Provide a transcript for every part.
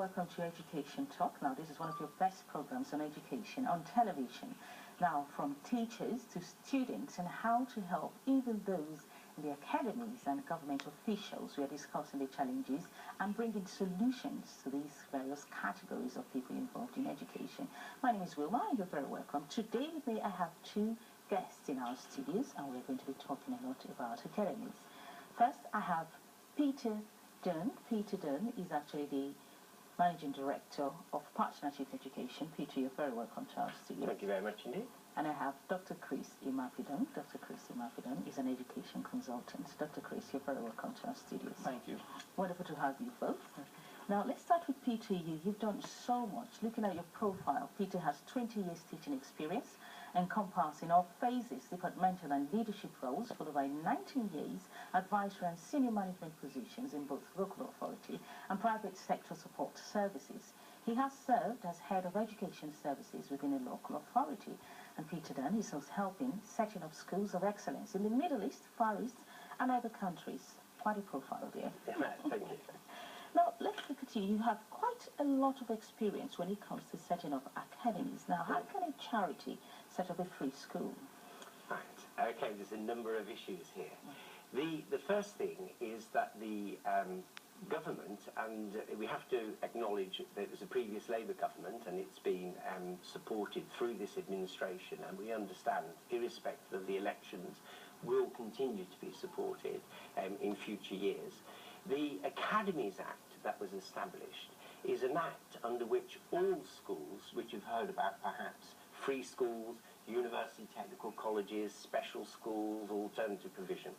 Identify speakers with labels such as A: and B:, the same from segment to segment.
A: welcome to Education Talk. Now, this is one of your best programs on education on television. Now, from teachers to students and how to help even those in the academies and government officials. We are discussing the challenges and bringing solutions to these various categories of people involved in education. My name is Wilma, and you're very welcome. Today with me, I have two guests in our studios, and we're going to be talking a lot about academies. First, I have Peter Dunne. Peter Dunne is actually the Managing Director of Partnership Education. Peter, you're very welcome to our studio.
B: Thank you very much indeed.
A: And I have Dr. Chris Imafidon. Dr. Chris Imafidon is an education consultant. Dr. Chris, you're very welcome to our studios.
B: Thank you.
A: Wonderful to have you both. Now, let's start with Peter. You've done so much. Looking at your profile, Peter has 20 years teaching experience, encompassing all phases, departmental and leadership roles, followed by 19 years advisory and senior management positions in both local authority and private sector support services. He has served as head of education services within a local authority. And Peter Dunne is also helping setting up schools of excellence in the Middle East, Far East and other countries. Quite a profile there.
B: Thank you.
A: Now, let's look at you. You have quite a lot of experience when it comes to setting up academies. Now, how can a charity set up a free school?
B: Right. Okay, there's a number of issues here. The first thing is that the government, and we have to acknowledge that it was a previous Labour government and it's been supported through this administration, and we understand, irrespective of the elections, will continue to be supported in future years. The Academies Act that was established is an act under which all schools, which you've heard about perhaps, free schools, university technical colleges, special schools, alternative provision.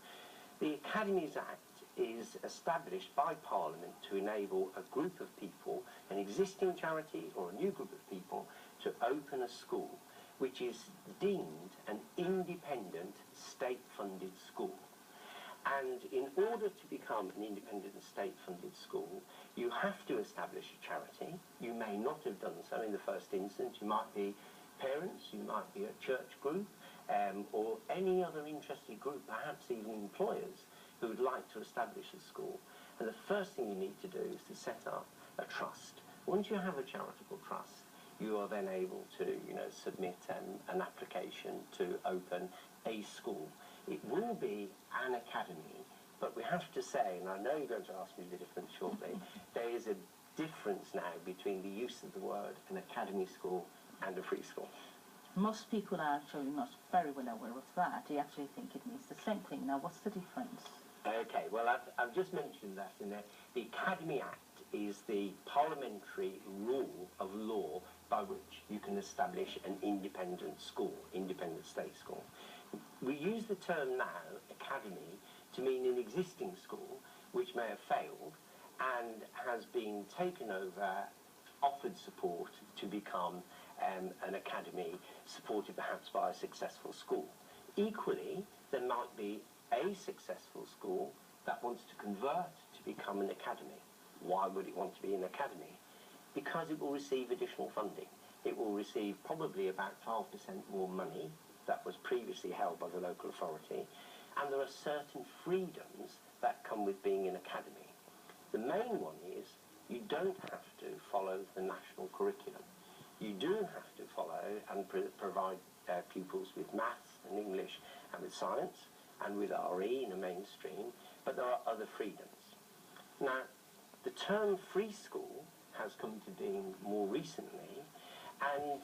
B: The Academies Act is established by Parliament to enable a group of people, an existing charity or a new group of people, to open a school which is deemed an independent state-funded school. And in order to become an independent state-funded school, you have to establish a charity. You may not have done so in the first instance. You might be parents, you might be a church group, or any other interested group, perhaps even employers, who would like to establish a school. And the first thing you need to do is to set up a trust. Once you have a charitable trust, you are then able to, submit an application to open a school. It will be an academy, but we have to say, and I know you're going to ask me the difference shortly, there is a difference now between the use of the word an academy school and a free school.
A: Most people are actually not very well aware of that. They actually think it means the same thing. Now, what's the difference?
B: Okay, well, I've just mentioned that in there. The Academy Act is the parliamentary rule of law by which you can establish an independent school, independent state school. We use the term now, academy, to mean an existing school which may have failed and has been taken over, offered support to become an academy supported perhaps by a successful school. Equally, there might be a successful school that wants to convert to become an academy. Why would it want to be an academy? Because it will receive additional funding. It will receive probably about 12% more money that was previously held by the local authority, and there are certain freedoms that come with being an academy. The main one is you don't have to follow the national curriculum. You do have to follow and provide pupils with maths and English and with science and with RE in a mainstream, but there are other freedoms. Now, the term free school has come to being more recently, and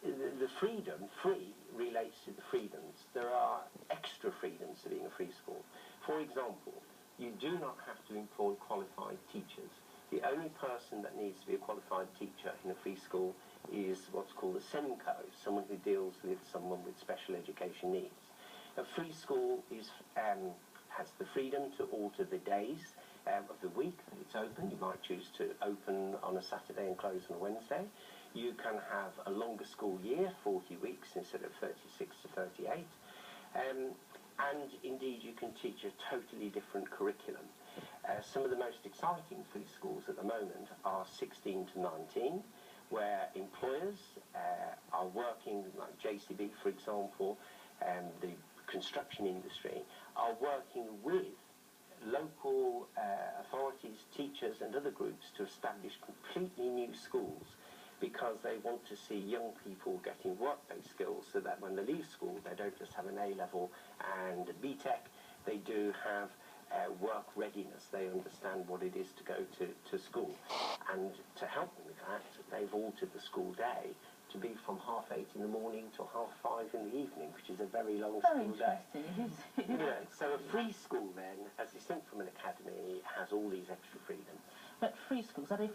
B: the freedom, free, relates to the freedoms. There are extra freedoms to being a free school. For example, you do not have to employ qualified teachers. The only person that needs to be a qualified teacher in a free school is what's called a SEMCO, someone who deals with someone with special education needs. A free school has the freedom to alter the days of the week that it's open. You might choose to open on a Saturday and close on a Wednesday. You can have a longer school year, 40 weeks instead of 36 to 38. And indeed, you can teach a totally different curriculum. Some of the most exciting free schools at the moment are 16 to 19, where employers are working, like JCB, for example, the construction industry, are working with local authorities, teachers and other groups to establish completely new schools because they want to see young people getting work-based skills so that when they leave school they don't just have an A-level and a BTEC, they do have work readiness. They understand what it is to go to school. And to help them with that, they've altered the school day to be from 8:30 in the morning till 5:30 in the evening, which is a very long school day.
A: Interesting.
B: You know, so a free school then, as distinct from an academy, has all these extra freedoms.
A: But free schools, are they